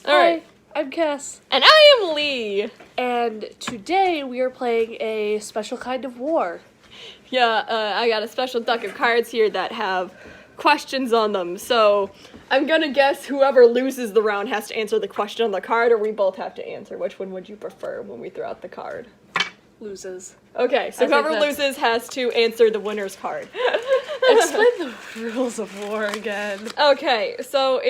All right. Hi, I'm Cass. And I am Lee. And today we are playing a special kind of war. Yeah, I got a special deck of cards here that have questions on them. So I'm gonna guess whoever loses the round has to answer the question on the card, or we both have to answer. Which one would you prefer when we throw out the card? Loses. Okay, so I think whoever loses has to answer the winner's card. Explain the rules of war again. Okay, so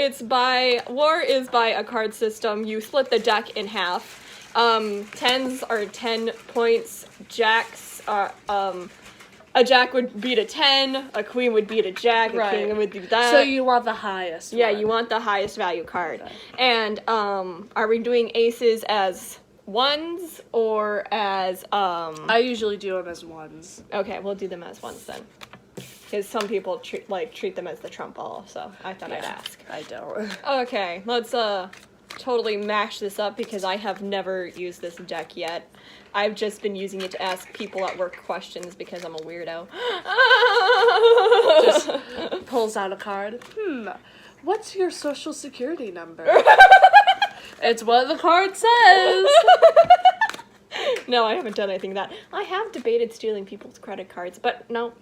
war is by a card system. You split the deck in half. Tens are 10 points. Jacks are, a jack would beat a 10, a queen would beat a jack, a king would beat that. So you want the highest Yeah, one. you want the highest value card. Okay. And, are we doing aces as ones or as, I usually do them as ones. Okay, we'll do them as ones then. Because some people treat them as the trump ball, so I thought I'd ask. I don't. Okay, let's totally mash this up because I have never used this deck yet. I've just been using it to ask people at work questions because I'm a weirdo. Just pulls out a card. What's your social security number? It's what the card says. No, I haven't done anything of that. I have debated stealing people's credit cards, but no.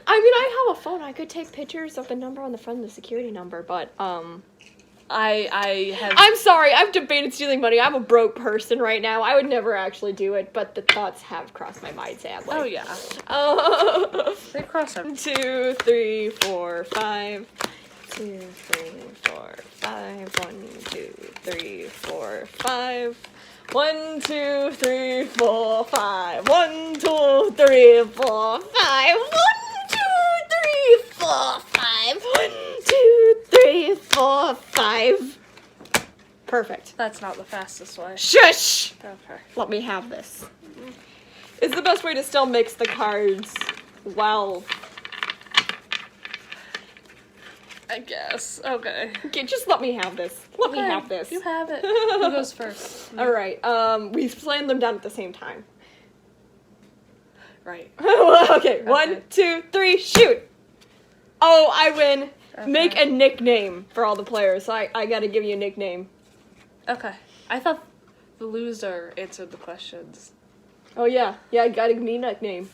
I mean, I have a phone. I could take pictures of the number on the front of the security number, but, I have... I'm sorry, I've debated stealing money. I'm a broke person right now. I would never actually do it, but the thoughts have crossed my mind, sadly. Oh, yeah. They cross them. 2, 3, 4, 5. 2, 3, 4, 5. 1, 2, 3, 4, 5. 1, 2, 3, 4, 5. 1, 2, 3, 4, 5. 1, 2, 3, 4, 5. 1, 2, 3, 4, 5. Perfect. That's not the fastest way. Shush! Okay. Let me have this. It's the best way to still mix the cards well. I guess. Okay. Okay, just let me have this. Let me have this. You have it. Who goes first? Alright, we slam them down at the same time. Right. Okay, 1, 2, 3, shoot! Oh, I win. Okay. Make a nickname for all the players. I gotta give you a nickname. Okay. I thought the loser answered the questions. Oh yeah, I gotta give me a nickname.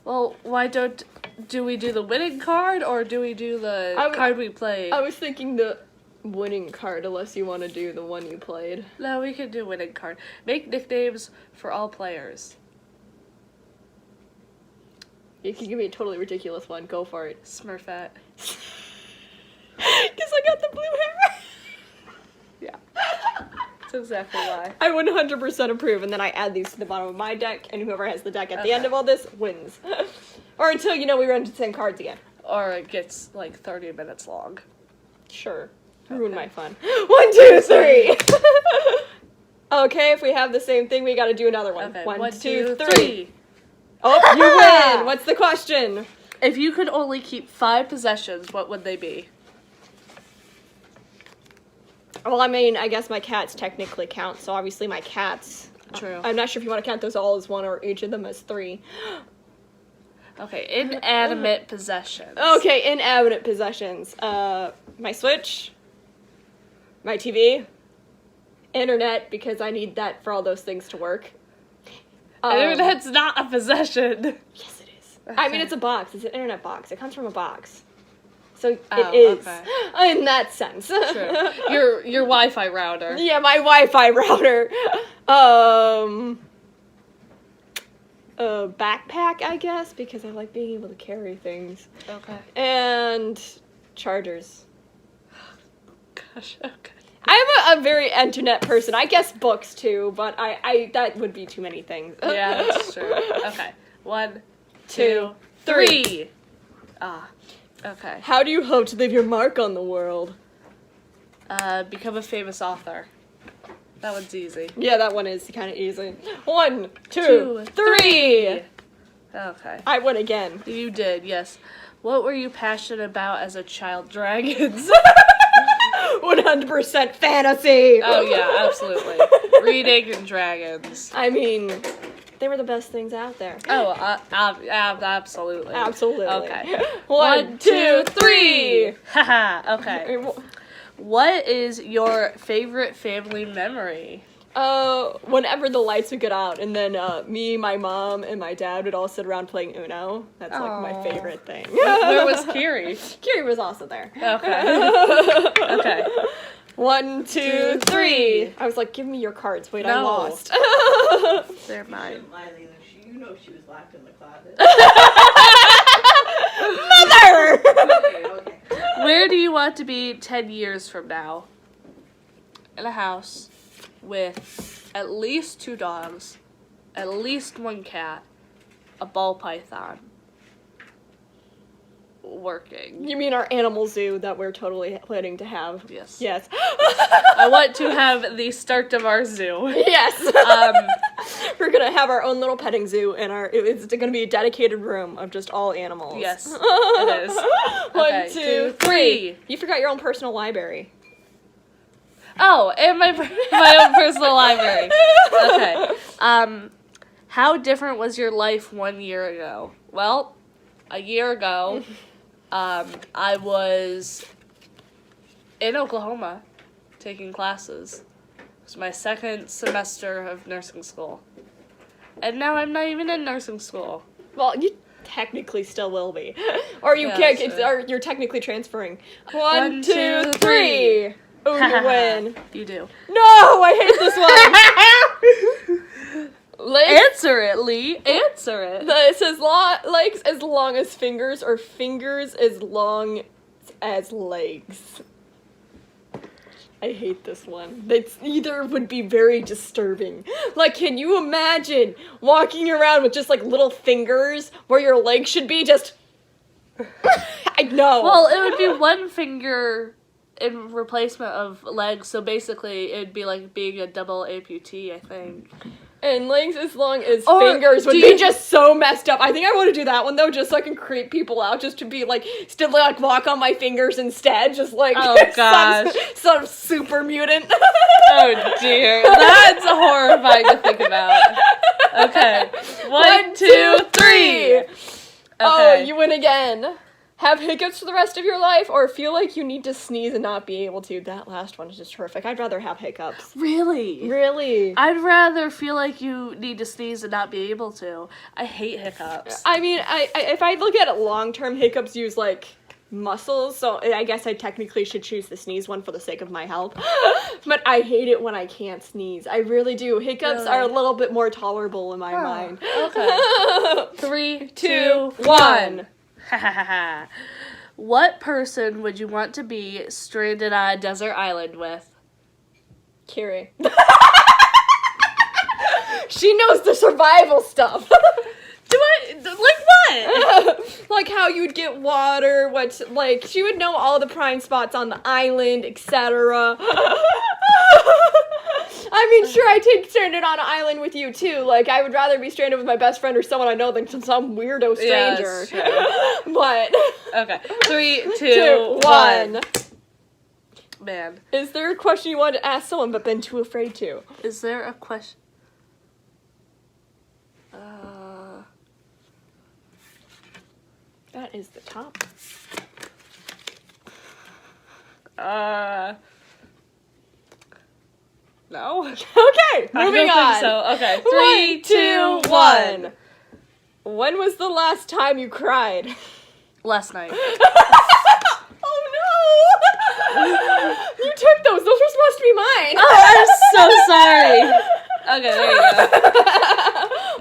Well, why do we do the winning card or do we do the card we played? I was thinking the winning card, unless you want to do the one you played. No, we can do winning card. Make nicknames for all players. You can give me a totally ridiculous one. Go for it. Smurfette. Because I got the blue hair. Yeah. That's exactly why. I 100% approve, and then I add these to the bottom of my deck, and whoever has the deck at the end of all this wins. Or until, we run into the same cards again. Or it gets like 30 minutes long. Sure. Ruin my fun. 1, 2, 3! Okay, if we have the same thing, we gotta do another one. Okay. 1, 2, 3. 3. Oh, you win! What's the question? If you could only keep 5 possessions, what would they be? Well, I mean, I guess my cats technically count, so obviously my cats. True. I'm not sure if you want to count those all as 1 or each of them as 3. Okay, inanimate possessions. Okay, inanimate possessions. My Switch, my TV, internet, because I need that for all those things to work. Internet's not a possession. Yes, it is. I mean, it's a box. It's an internet box. It comes from a box. So it Oh, is. okay. In that sense. True. Your Wi-Fi router. Yeah, my Wi-Fi router. A backpack, I guess, because I like being able to carry things. Okay. And chargers. Gosh, okay. I'm a very internet person. I guess books too, but I that would be too many things. Yeah, that's true. Okay. 1, 2, 2, 3. Ah. Okay. How do you hope to leave your mark on the world? Become a famous author. That one's easy. Yeah, that one is kind of easy. 1, 2, 2, 3. Okay. I win again. You did, yes. What were you passionate about as a child? Dragons. 100% fantasy. Oh yeah, absolutely. Reading and dragons. I mean, they were the best things out there. Oh, absolutely. Absolutely. Okay. 1, 2, 3. Haha. Okay. What is your favorite family memory? Whenever the lights would get out, and then me, my mom, and my dad would all sit around playing Uno. That's like my Aw. favorite thing. Where was Kiri? Kiri was also there. Okay. Okay. 1, 2, 3. I was like, give me your cards. Wait, I No. lost. They're mine. You know she was locked in the closet. Mother! Okay. Where do you want to be 10 years from now? In a house with at least 2 dogs, at least 1 cat, a ball python. Working. You mean our animal zoo that we're totally planning to have? Yes. Yes. I want to have the start of our zoo. Yes. We're gonna have our own little petting zoo, and it's gonna be a dedicated room of just all animals. Yes, it is. 1, Okay, 2, 3. You forgot your own personal library. Oh, and my own personal library. Okay. How different was your life 1 year ago? Well, a year ago, I was in Oklahoma taking classes. It was my 2nd semester of nursing school. And now I'm not even in nursing school. Well, you technically still will be, or you Yeah, can't. that's Or you're technically transferring. 1, One, 2, two, 3. Oh, you win. You do. No, I hate this one. Legs. Answer it, Lee. Answer it. It says legs as long as fingers, or fingers as long as legs. I hate this one. It's either would be very disturbing. Like, can you imagine walking around with just like little fingers where your legs should be? Just, I know. Well, it would be 1 finger in replacement of legs, so basically it'd be like being a double amputee, I think. And legs as long as Or fingers would do be you- just so messed up. I think I want to do that one though, just so I can creep people out, just to be like, still like walk on my fingers instead, just like Oh, gosh. some super mutant. Oh dear, that's horrifying to think about. Okay, 1, 2, 3. Okay. Oh, you win again. Have hiccups for the rest of your life, or feel like you need to sneeze and not be able to. That last one is just horrific. I'd rather have hiccups. Really? Really? I'd rather feel like you need to sneeze and not be able to. I hate hiccups. I mean, I if I look at it long-term, hiccups use like muscles, so I guess I technically should choose the sneeze one for the sake of my health. But I hate it when I can't sneeze. I really do. Hiccups Really? are a little bit more tolerable in my mind. Okay. 3, 2, 2, 1. 1. What person would you want to be stranded on a desert island with? Kiri. She knows the survival stuff. Do I? Like what? Like how you'd get water, like, she would know all the prime spots on the island, etc. I mean, sure, I'd take stranded on an island with you, too. Like, I would rather be stranded with my best friend or someone I know than some weirdo Yeah, stranger. that's true. But, Okay. 3, 2, 2, 1. 1. Man, Is there a question you wanted to ask someone but been too afraid to? is there a question? That is the top. No. Okay, moving I don't on. think so. Okay. 3, 2, 1. When was the last time you cried? Last night. Oh no! You took those. Those were supposed to be mine. I'm so sorry. Okay, there you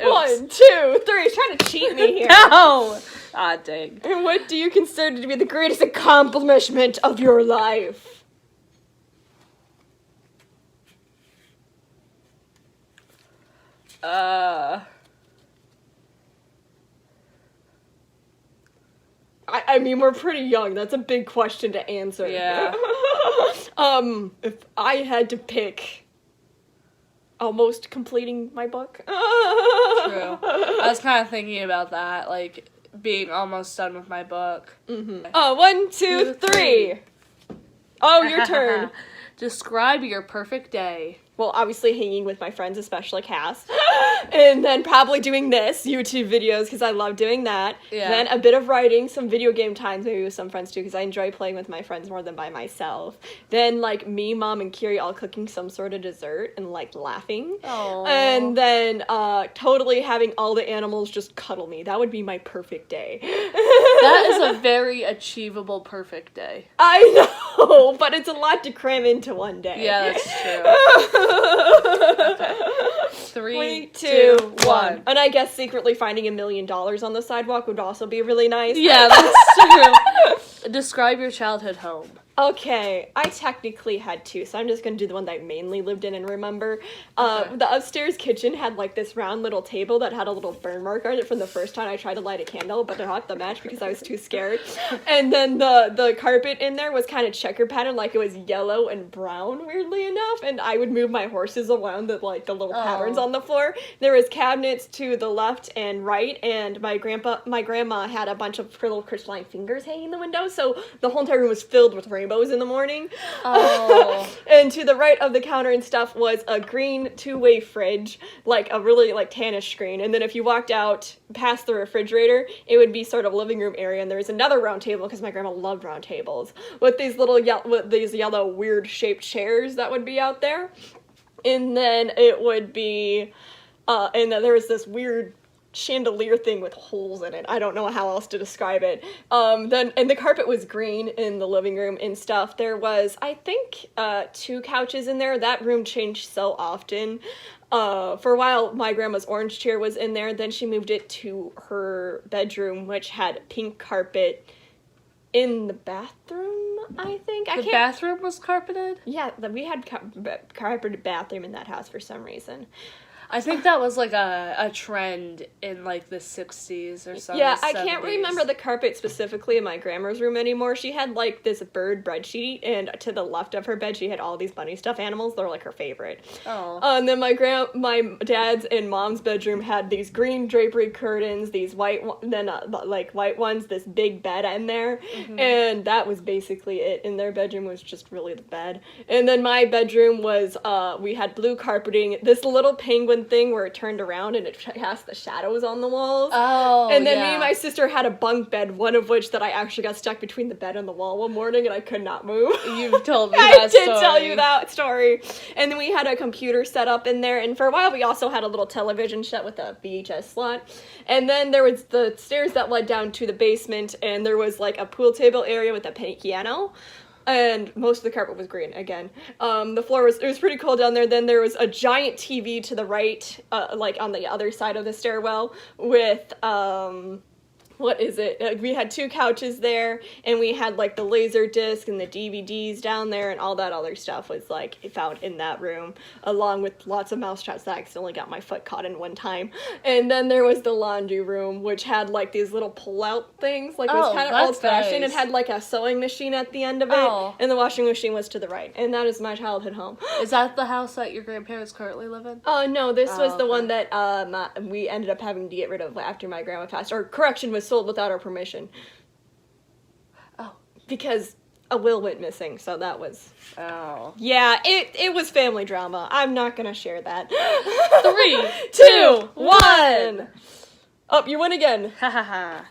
go. 1, 2, 3. He's trying to cheat me here. No. Ah, dang. And what do you consider to be the greatest accomplishment of your life? I mean, we're pretty young. That's a big question to answer. Yeah. If I had to pick, almost completing my book. True. I was kind of thinking about that, like being almost done with my book. Mm-hmm. 1, 2, 3. Oh, your turn. Describe your perfect day. Well, obviously hanging with my friends, especially Cass. And then probably doing this, YouTube videos, because I love doing that. Yeah. Then a bit of writing, some video game times, maybe with some friends too, because I enjoy playing with my friends more than by myself. Then, like, me, Mom, and Kiri all cooking some sort of dessert and, like, laughing. Aww. And then totally having all the animals just cuddle me. That would be my perfect day. That is a very achievable perfect day. I know, but it's a lot to cram into one day. Yeah, that's true. Okay. 3, 2, 1. And I guess secretly finding $1 million on the sidewalk would also be really nice. Yeah, that's true. Describe your childhood home. Okay, I technically had two, so I'm just gonna do the one that I mainly lived in and remember. Okay. The upstairs kitchen had like this round little table that had a little burn mark on it from the first time I tried to light a candle, but not the match because I was too scared. And then the carpet in there was kind of checker pattern, like it was yellow and brown, weirdly enough. And I would move my horses around the little patterns on the floor. There was cabinets to the left and right, and my grandma had a bunch of her little crystalline fingers hanging in the window, so the whole entire room was filled with rainbows in the morning. Oh. And to the right of the counter and stuff was a green two-way fridge, like a really like tannish screen. And then if you walked out past the refrigerator, it would be sort of living room area. And there was another round table because my grandma loved round tables with these little yellow weird shaped chairs that would be out there. And then it would be, and then there was this weird chandelier thing with holes in it. I don't know how else to describe it. And the carpet was green in the living room and stuff. There was, I think, 2 couches in there. That room changed so often. For a while, my grandma's orange chair was in there. Then she moved it to her bedroom, which had pink carpet in the bathroom, I think. The bathroom was carpeted? Yeah, we had carpeted bathroom in that house for some reason. I think that was like a trend in like the 60s or something. Yeah, I can't remember the carpet specifically in my grandma's room anymore. She had like this bird bed sheet, and to the left of her bed she had all these bunny stuffed animals. They're like her favorite. Oh. And then my dad's and mom's bedroom had these green drapery curtains, these white white ones, this big bed in there, and that was basically it. And their bedroom was just really the bed. And then my bedroom was we had blue carpeting, this little penguin thing where it turned around and it cast the shadows on the walls. Oh, and then me and my sister had a bunk bed, one of which that I actually got stuck between the bed and the wall one morning and I could not move. You've told me I that did story. tell you that story. And then we had a computer set up in there, and for a while we also had a little television set with a VHS slot. And then there was the stairs that led down to the basement, and there was like a pool table area with a piano. And most of the carpet was green again. The floor it was pretty cool down there. Then there was a giant TV to the right, like on the other side of the stairwell with, what is it? We had 2 couches there, and we had like the laser disc and the DVDs down there, and all that other stuff was like found in that room, along with lots of mousetraps that I accidentally got my foot caught in one time. And then there was the laundry room, which had like these little pull-out things, like it was kind of old-fashioned. Nice. It had like a sewing machine at the end of it, and the washing machine was to the right. And that is my childhood home. Is that the house that your grandparents currently live in? Oh, no, this was the okay. one that we ended up having to get rid of after my grandma passed. Or, correction, was sold without our permission. Oh. Because a will went missing, so that was... Oh. Yeah, it was family drama. I'm not gonna share that. 3, 2, 1. Oh, you win again. Ha ha ha.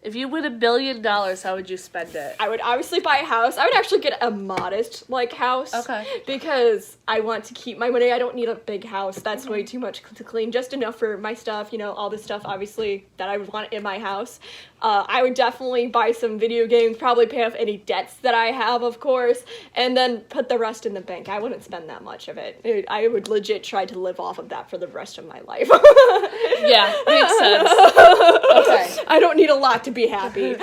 If you win $1 billion, how would you spend it? I would obviously buy a house. I would actually get a modest, like, house. Okay. Because I want to keep my money. I don't need a big house. That's way too much to clean. Just enough for my stuff, you know, all the stuff, obviously, that I would want in my house. I would definitely buy some video games, probably pay off any debts that I have, of course, and then put the rest in the bank. I wouldn't spend that much of it. I would legit try to live off of that for the rest of my life. Yeah, makes sense. Okay. I don't need a lot to be happy.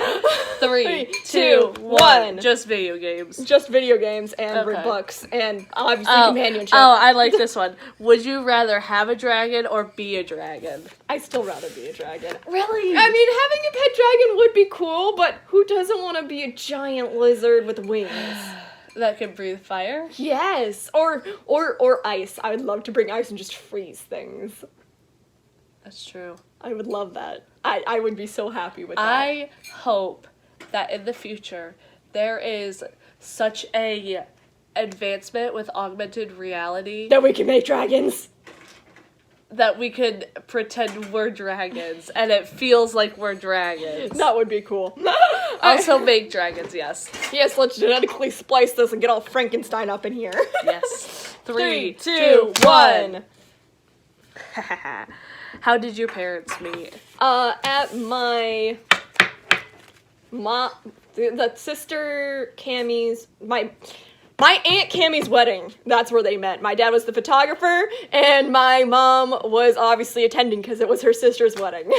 3, 2, 1. Just video games. Just video games and read Okay. books and obviously companionship. Oh, I like this one. Would you rather have a dragon or be a dragon? I'd still rather be a dragon. Really? I mean, having a pet dragon would be cool, but who doesn't want to be a giant lizard with wings? That can breathe fire? Yes, or ice. I would love to bring ice and just freeze things. That's true. I would love that. I would be so happy with that. I hope that in the future there is such a advancement with augmented reality That we can make dragons. that we could pretend we're dragons and it feels like we're dragons. That would be cool. Also make dragons, yes. Yes, let's genetically splice this and get all Frankenstein up in here. Yes. 3, 2, 1. How did your parents meet? At my mom, the sister Cammy's, my Aunt Cammy's wedding. That's where they met. My dad was the photographer, and my mom was obviously attending because it was her sister's wedding.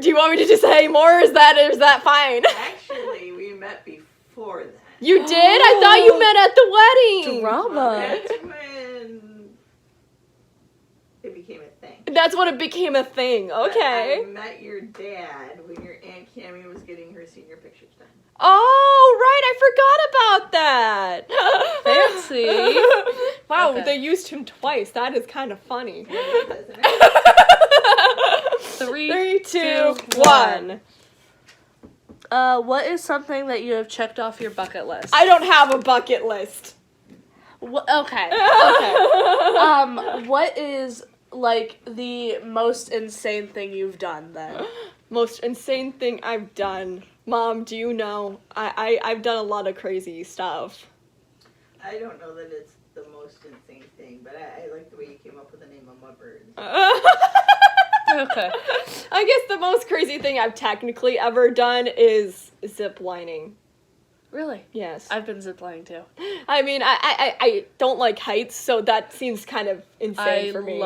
Do you want me to just say more, or is that fine? Actually, we met before that. You did? I thought you met at the wedding. Drama. That's when it became a thing. That's when it became a thing. Okay. I met your dad when your Aunt Cammy was getting her senior pictures done. Oh, right. I forgot about that. Fancy. Wow, Okay. they used him twice. That is kind of funny. Doesn't it? 3, 2, 1. What is something that you have checked off your bucket list? I don't have a bucket list. Okay. What is, like, the most insane thing you've done, then? Most insane thing I've done. Mom, do you know? I've done a lot of crazy stuff. I don't know that it's the most insane thing, but I like the way you came up with the name of my bird. Okay. I guess the most crazy thing I've technically ever done is zip lining. Really? Yes. I've been ziplining, too. I mean, I don't like heights, so that seems kind of insane for me.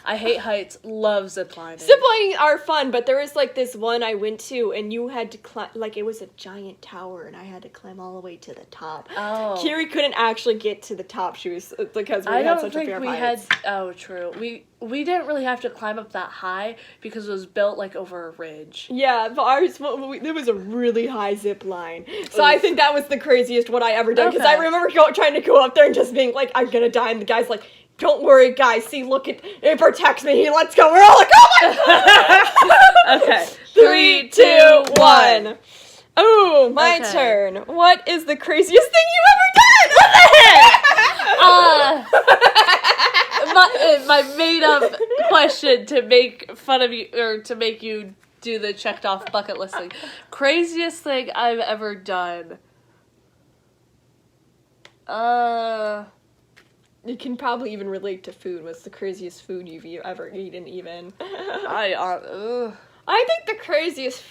I hate heights, love ziplining. Ziplining are fun, but there was like this one I went to, and you had to climb, like it was a giant tower, and I had to climb all the way to the top. Oh. Kiri couldn't actually get to the top. She was because we I had don't such a think fear of we heights. had. Oh, true. We didn't really have to climb up that high because it was built like over a ridge. Yeah, but ours, there was a really high zip line. So I think that was the craziest one I ever done. Because I Okay. remember trying to go up there and just being like, I'm gonna die. And the guy's like, don't worry, guys. See, look, it protects me. Let's go. We're all like, oh my Okay. 3, 2, 1. Oh, my Okay. turn. What is the craziest thing you ever done? What the heck? My made up question to make fun of you or to make you do the checked off bucket list thing. Craziest thing I've ever done. You can probably even relate to food. What's the craziest food you've ever eaten, even? I think the craziest...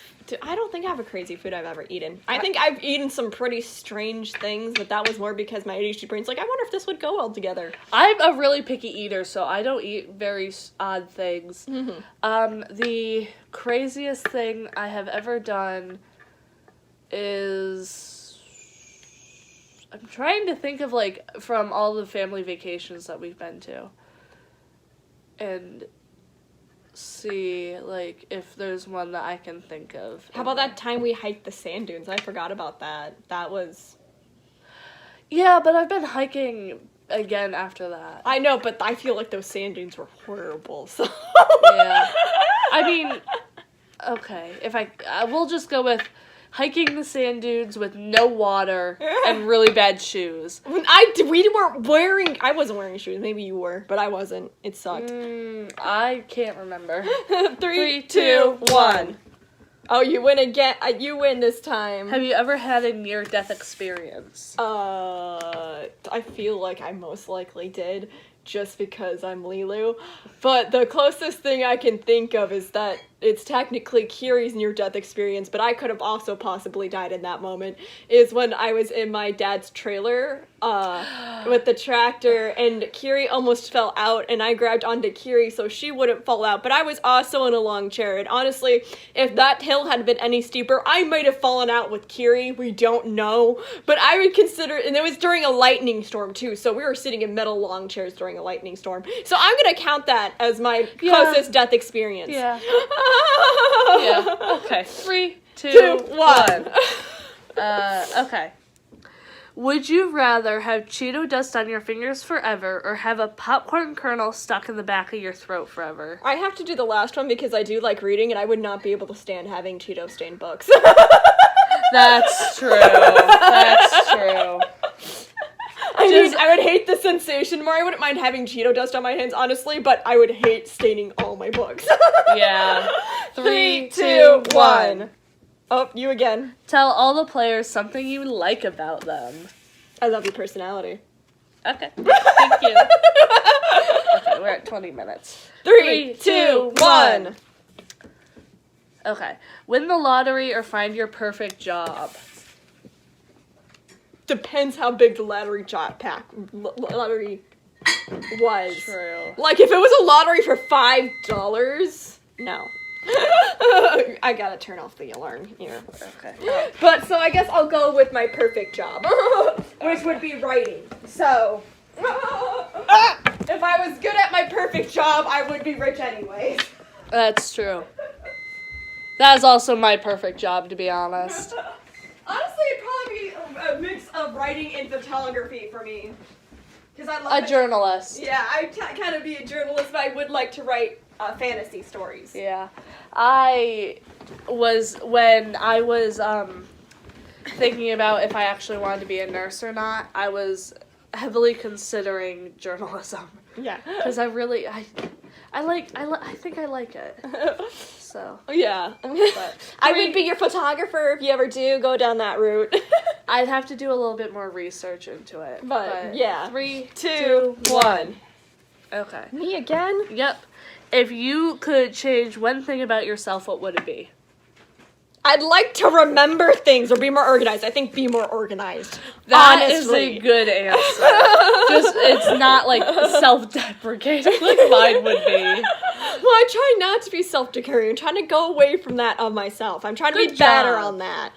I don't think I have a crazy food I've ever eaten. I think I've eaten some pretty strange things, but that was more because my ADHD brain's like, I wonder if this would go well together. I'm a really picky eater, so I don't eat very odd things. The craziest thing I have ever done is... I'm trying to think of, like, from all the family vacations that we've been to. And see, like, if there's one that I can think of. How about that time we hiked the sand dunes? I forgot about that. That was... Yeah, but I've been hiking again after that. I know, but I feel like those sand dunes were horrible, so... Yeah. I mean, okay, we'll just go with hiking the sand dunes with no water and really bad shoes. I wasn't wearing shoes. Maybe you were, but I wasn't. It sucked. I can't remember. 3, 2, 1. Oh, you win again. You win this time. Have you ever had a near-death experience? I feel like I most likely did, just because I'm Lilu. But the closest thing I can think of is that it's technically Kiri's near-death experience, but I could have also possibly died in that moment, is when I was in my dad's trailer with the tractor, and Kiri almost fell out, and I grabbed onto Kiri so she wouldn't fall out, but I was also in a long chair, and honestly, if that hill had been any steeper, I might have fallen out with Kiri. We don't know, but I would consider, and it was during a lightning storm too, so we were sitting in metal long chairs during a lightning storm, so I'm gonna count that as my closest death experience. Yeah. Yeah. Okay. 3, 2, 1. Okay. Would you rather have Cheeto dust on your fingers forever or have a popcorn kernel stuck in the back of your throat forever? I have to do the last one because I do like reading and I would not be able to stand having Cheeto stained books. That's true. That's true. I would hate the sensation more. I wouldn't mind having Cheeto dust on my hands, honestly, but I would hate staining all my books. Yeah. 3, 2, 1. Oh, you again. Tell all the players something you like about them. I love your personality. Okay. Thank you. Okay, we're at 20 minutes. 3, 2, 1. Okay. Win the lottery or find your perfect job. Depends how big the lottery lottery was. True. Like, if it was a lottery for $5, no. I gotta turn off the alarm here. Okay. But, so I guess I'll go with my perfect job, which would be writing. So, if I was good at my perfect job, I would be rich anyways. That's true. That is also my perfect job, to be honest. Honestly, it'd probably be a mix of writing and photography for me. Because I love A it. journalist. Yeah, I kind of be a journalist, but I would like to write fantasy stories. Yeah. When I was thinking about if I actually wanted to be a nurse or not, I was heavily considering journalism. Yeah. Because I think I like it. So. Yeah. But I would be your photographer if you ever do go down that route. I'd have to do a little bit more research into it. But yeah. 3, 2, 1. Okay. Me again? Yep. If you could change one thing about yourself, what would it be? I'd like to remember things or be more organized. I think be more organized. That is honestly. a good answer. Just, it's not like self-deprecating like mine would be. Well, I try not to be self-deprecating. I'm trying to go away from that of myself. I'm trying to Good be better job. on that.